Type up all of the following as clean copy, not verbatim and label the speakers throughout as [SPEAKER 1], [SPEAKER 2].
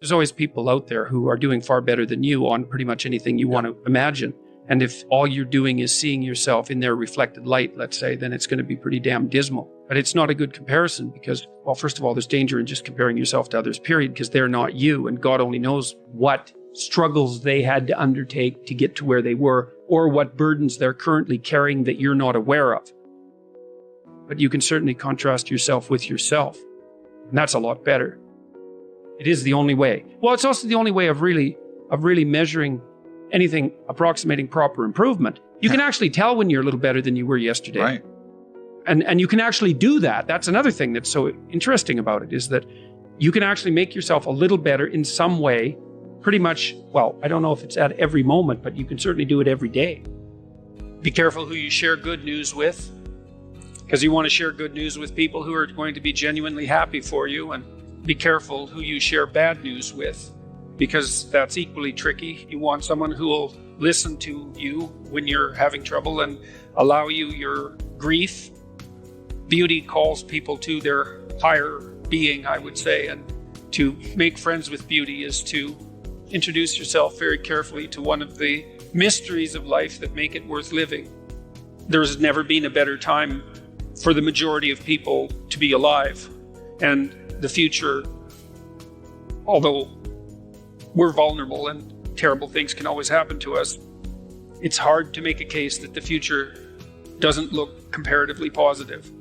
[SPEAKER 1] There's always people out there who are doing far better than you on pretty much anything you want to imagine. And if all you're doing is seeing yourself in their reflected light, let's say, then it's going to be pretty damn dismal. But it's not a good comparison because, well, first of all, there's danger in just comparing yourself to others, period, because they're not you. And God only knows what struggles they had to undertake to get to where they were, or what burdens they're currently carrying that you're not aware of. But you can certainly contrast yourself with yourself. And that's a lot better. It is the only way. Well, it's also the only way of really measuring anything approximating proper improvement. You can actually tell when you're a little better than you were yesterday.
[SPEAKER 2] Right.
[SPEAKER 1] And you can actually do that. That's another thing that's so interesting about it, is that you can actually make yourself a little better in some way, pretty much, well, I don't know if it's at every moment, but you can certainly do it every day. Be careful who you share good news with, because you want to share good news with people who are going to be genuinely happy for you, and be careful who you share bad news with, because that's equally tricky. You want someone who will listen to you when you're having trouble and allow you your grief. Beauty calls people to their higher being, I would say, and to make friends with beauty is to introduce yourself very carefully to one of the mysteries of life that make it worth living. There's never been a better time for the majority of people to be alive. And the future, although we're vulnerable and terrible things can always happen to us, it's hard to make a case that the future doesn't look comparatively positive.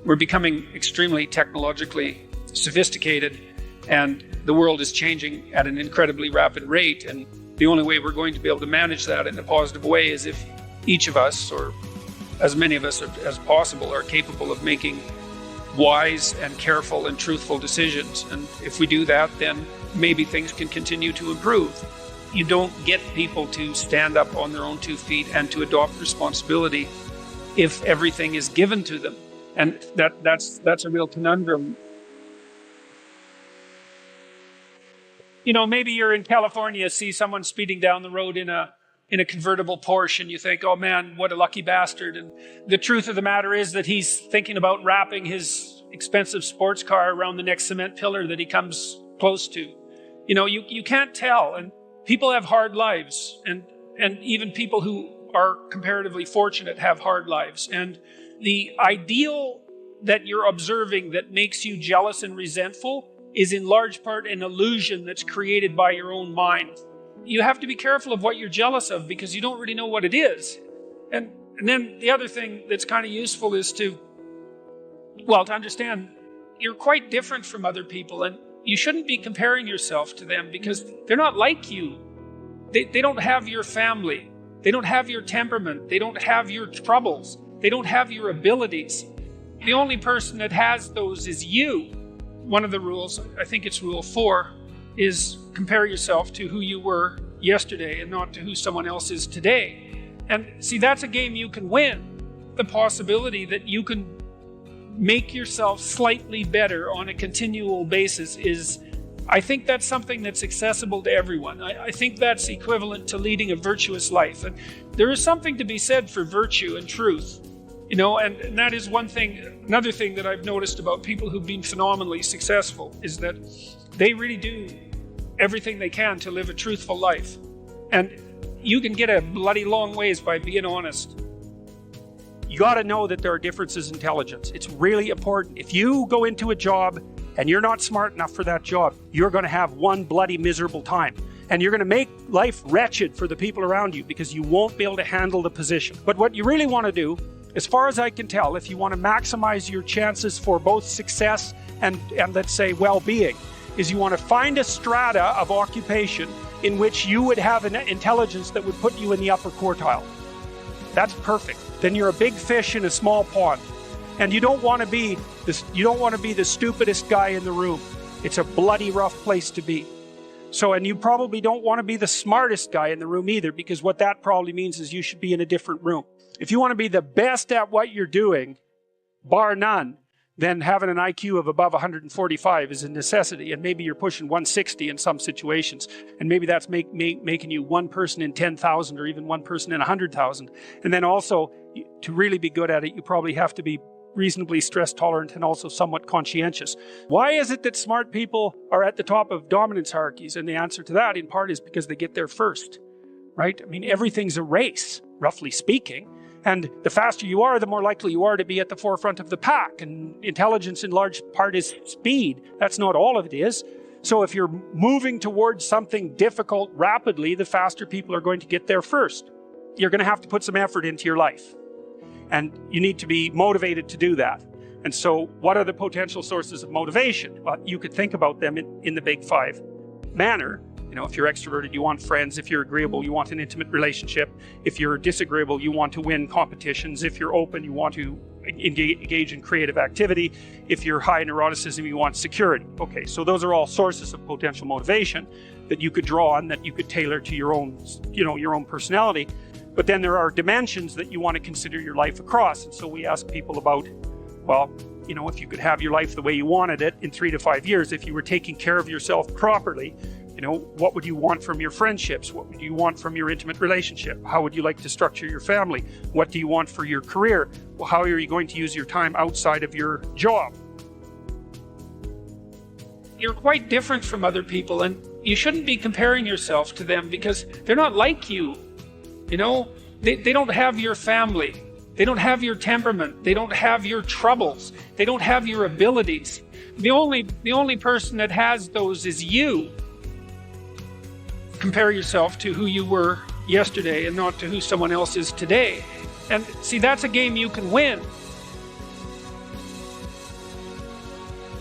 [SPEAKER 1] We're becoming extremely technologically sophisticated, and the world is changing at an incredibly rapid rate. And the only way we're going to be able to manage that in a positive way is if each of us, or as many of us as possible, are capable of making wise and careful and truthful decisions. And if we do that, then maybe things can continue to improve. You don't get people to stand up on their own 2 feet and to adopt responsibility if everything is given to them. And that's a real conundrum. You know, maybe you're in California, see someone speeding down the road in a convertible Porsche, and you think, oh man, what a lucky bastard. And the truth of the matter is that he's thinking about wrapping his expensive sports car around the next cement pillar that he comes close to. You know, you can't tell. And people have hard lives. And even people who are comparatively fortunate have hard lives. And the ideal that you're observing that makes you jealous and resentful is in large part an illusion that's created by your own mind. You have to be careful of what you're jealous of, because you don't really know what it is. And then the other thing that's kind of useful is to understand you're quite different from other people, and you shouldn't be comparing yourself to them because they're not like you. They don't have your family. They don't have your temperament. They don't have your troubles. They don't have your abilities. The only person that has those is you. One of the rules, I think it's rule 4, is compare yourself to who you were yesterday and not to who someone else is today. And see, that's a game you can win. The possibility that you can make yourself slightly better on a continual basis is, I think that's something that's accessible to everyone. I think that's equivalent to leading a virtuous life. And there is something to be said for virtue and truth. You know, and that is one thing. Another thing that I've noticed about people who've been phenomenally successful is that they really do everything they can to live a truthful life. And you can get a bloody long ways by being honest. You got to know that there are differences in intelligence. It's really important. If you go into a job and you're not smart enough for that job, you're going to have one bloody miserable time. And you're going to make life wretched for the people around you because you won't be able to handle the position. But what you really want to do, as far as I can tell, if you want to maximize your chances for both success and let's say well-being, is you want to find a strata of occupation in which you would have an intelligence that would put you in the upper quartile. That's perfect. Then you're a big fish in a small pond. And you don't want to be the stupidest guy in the room. It's a bloody rough place to be. And you probably don't want to be the smartest guy in the room either, because what that probably means is you should be in a different room. If you want to be the best at what you're doing, bar none, then having an IQ of above 145 is a necessity. And maybe you're pushing 160 in some situations. And maybe that's making you one person in 10,000 or even one person in 100,000. And then also, to really be good at it, you probably have to be reasonably stress tolerant and also somewhat conscientious. Why is it that smart people are at the top of dominance hierarchies? And the answer to that in part is because they get there first, right? I mean, everything's a race, roughly speaking. And the faster you are, the more likely you are to be at the forefront of the pack. And intelligence in large part is speed. That's not all of it is. So if you're moving towards something difficult rapidly, the faster people are going to get there first. You're going to have to put some effort into your life. And you need to be motivated to do that. And so what are the potential sources of motivation? Well, you could think about them in the big five manner. You know, if you're extroverted, you want friends. If you're agreeable, you want an intimate relationship. If you're disagreeable, you want to win competitions. If you're open, you want to engage in creative activity. If you're high in neuroticism, you want security. Okay, so those are all sources of potential motivation that you could draw on, that you could tailor to your own, your own personality. But then there are dimensions that you want to consider your life across. And so we ask people about, well, if you could have your life the way you wanted it in 3 to 5 years, if you were taking care of yourself properly, what would you want from your friendships? What would you want from your intimate relationship? How would you like to structure your family? What do you want for your career? Well, how are you going to use your time outside of your job? You're quite different from other people, and you shouldn't be comparing yourself to them because they're not like you. They don't have your family. They don't have your temperament. They don't have your troubles. They don't have your abilities. The only person that has those is you. Compare yourself to who you were yesterday and not to who someone else is today. And see, that's a game you can win.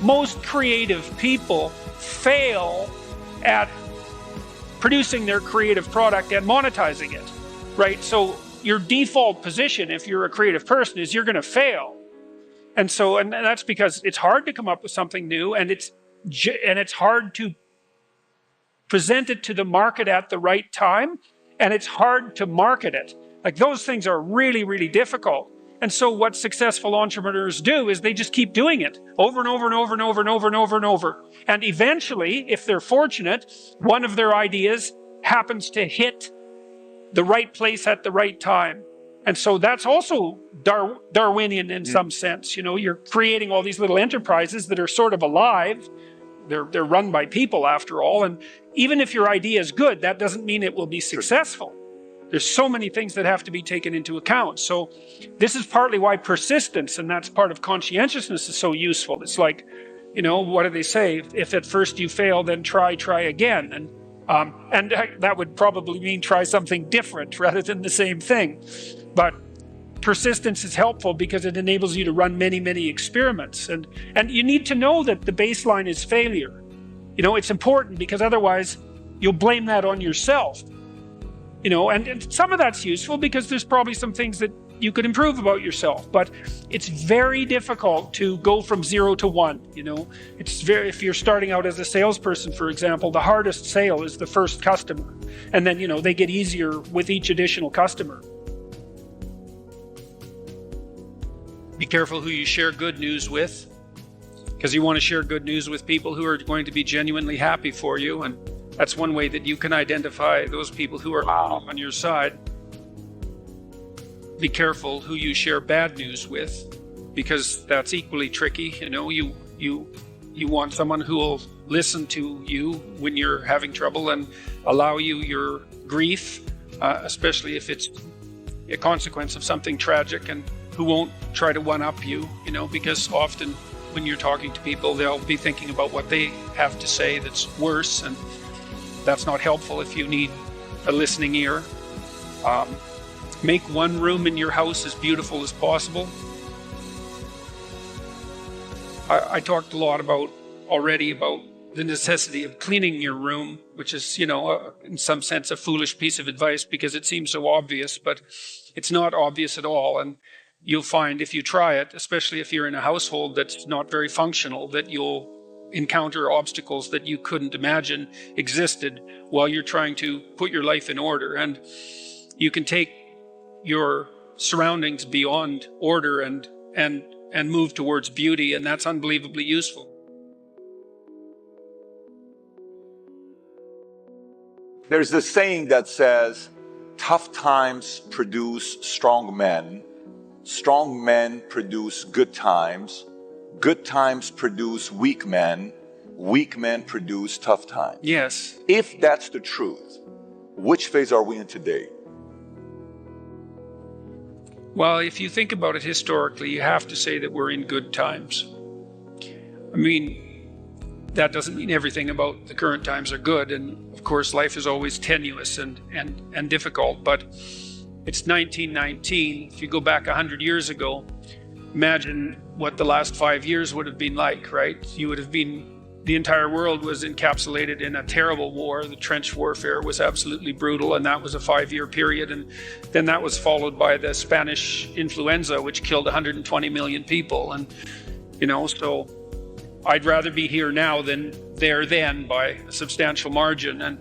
[SPEAKER 1] Most creative people fail at producing their creative product and monetizing it, right? So your default position, if you're a creative person, is you're going to fail. And that's because it's hard to come up with something new, and it's hard to present it to the market at the right time, and it's hard to market it. Like, those things are really, really difficult. And so what successful entrepreneurs do is they just keep doing it over and over and over and over and over and over and over. And eventually, if they're fortunate, one of their ideas happens to hit the right place at the right time. And so that's also Darwinian in some sense. You're creating all these little enterprises that are sort of alive. They're run by people, after all. And even if your idea is good, that doesn't mean it will be successful. There's so many things that have to be taken into account. So this is partly why persistence, and that's part of conscientiousness, is so useful. It's like, what do they say? If at first you fail, then try again. And that would probably mean try something different rather than the same thing. But persistence is helpful because it enables you to run many, many experiments. And you need to know that the baseline is failure. It's important because otherwise you'll blame that on yourself. And some of that's useful because there's probably some things that you could improve about yourself. But it's very difficult to go from 0 to 1. If you're starting out as a salesperson, for example, the hardest sale is the first customer. And then, they get easier with each additional customer. Be careful who you share good news with, because you want to share good news with people who are going to be genuinely happy for you. And that's one way that you can identify those people who are on your side. Be careful who you share bad news with, because that's equally tricky. You want someone who will listen to you when you're having trouble and allow you your grief, especially if it's a consequence of something tragic, and who won't try to one-up you, because often when you're talking to people, they'll be thinking about what they have to say that's worse, and that's not helpful if you need a listening ear. Make one room in your house as beautiful as possible. I talked a lot already about the necessity of cleaning your room, which is, in some sense a foolish piece of advice because it seems so obvious, but it's not obvious at all. And you'll find if you try it, especially if you're in a household that's not very functional, that you'll encounter obstacles that you couldn't imagine existed while you're trying to put your life in order. And you can take your surroundings beyond order and move towards beauty, and that's unbelievably useful.
[SPEAKER 2] There's this saying that says, tough times produce strong men, strong men produce good times produce weak men produce tough times.
[SPEAKER 1] Yes.
[SPEAKER 2] If that's the truth, which phase are we in today?
[SPEAKER 1] Well, if you think about it historically, you have to say that we're in good times. I mean, that doesn't mean everything about the current times are good. And of course, life is always tenuous and difficult. But it's 1919. If you go back 100 years ago, imagine what the last 5 years would have been like, right? The entire world was encapsulated in a terrible war. The trench warfare was absolutely brutal, and that was a 5-year period. And then that was followed by the Spanish influenza, which killed 120 million people. And, so I'd rather be here now than there then by a substantial margin. And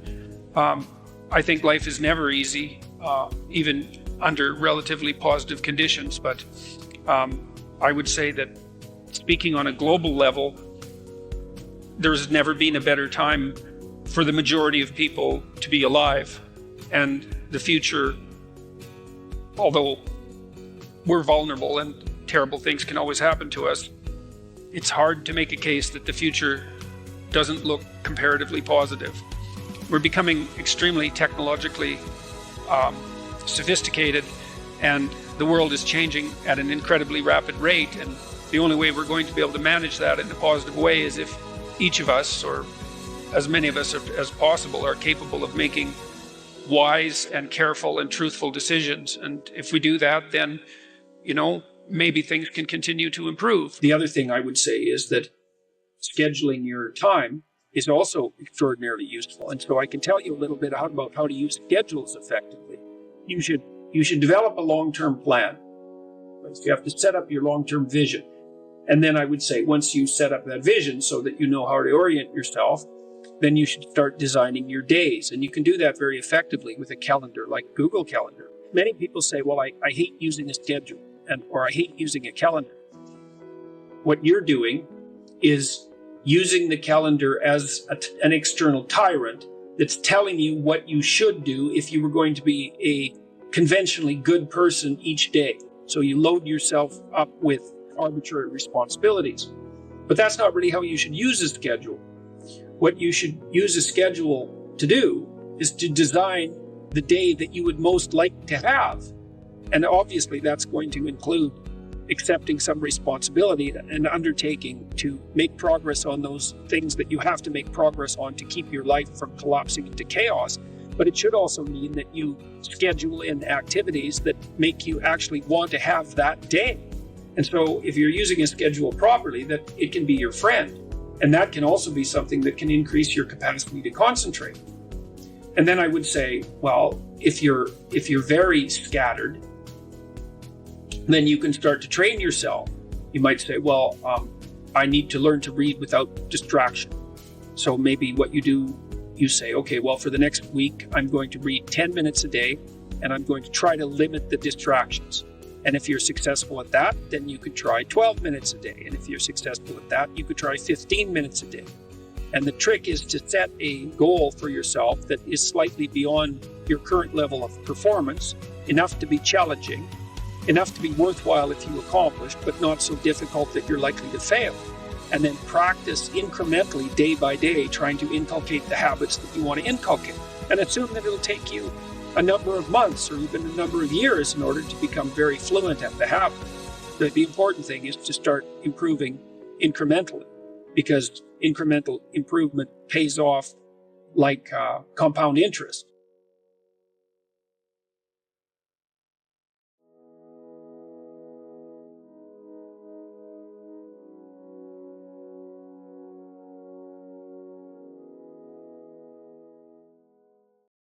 [SPEAKER 1] I think life is never easy, even under relatively positive conditions. But I would say that speaking on a global level, there's never been a better time for the majority of people to be alive. And the future, although we're vulnerable and terrible things can always happen to us, it's hard to make a case that the future doesn't look comparatively positive. We're becoming extremely technologically sophisticated, and the world is changing at an incredibly rapid rate. And the only way we're going to be able to manage that in a positive way is if each of us, or as many of us as possible, are capable of making wise and careful and truthful decisions. And if we do that, then, maybe things can continue to improve. The other thing I would say is that scheduling your time is also extraordinarily useful. And so I can tell you a little bit about how to use schedules effectively. You should develop a long-term plan. So you have to set up your long-term vision. And then I would say, once you set up that vision so that you know how to orient yourself, then you should start designing your days. And you can do that very effectively with a calendar like Google Calendar. Many people say, well, I hate using a schedule, or I hate using a calendar. What you're doing is using the calendar as an external tyrant that's telling you what you should do if you were going to be a conventionally good person each day. So you load yourself up with arbitrary responsibilities. But that's not really how you should use a schedule. What you should use a schedule to do is to design the day that you would most like to have. And obviously that's going to include accepting some responsibility and undertaking to make progress on those things that you have to make progress on to keep your life from collapsing into chaos. But it should also mean that you schedule in activities that make you actually want to have that day. And so if you're using a schedule properly, that it can be your friend. And that can also be something that can increase your capacity to concentrate. And then I would say, well, if you're very scattered, then you can start to train yourself. You might say, well, I need to learn to read without distraction. So maybe what you do, you say, okay, well, for the next week, I'm going to read 10 minutes a day, and I'm going to try to limit the distractions. And if you're successful at that, then you could try 12 minutes a day. And if you're successful at that, you could try 15 minutes a day. And the trick is to set a goal for yourself that is slightly beyond your current level of performance, enough to be challenging, enough to be worthwhile if you accomplish, but not so difficult that you're likely to fail. And then practice incrementally, day by day, trying to inculcate the habits that you want to inculcate. And assume that it'll take you a number of months or even a number of years in order to become very fluent at the habit. The important thing is to start improving incrementally, because incremental improvement pays off like compound interest.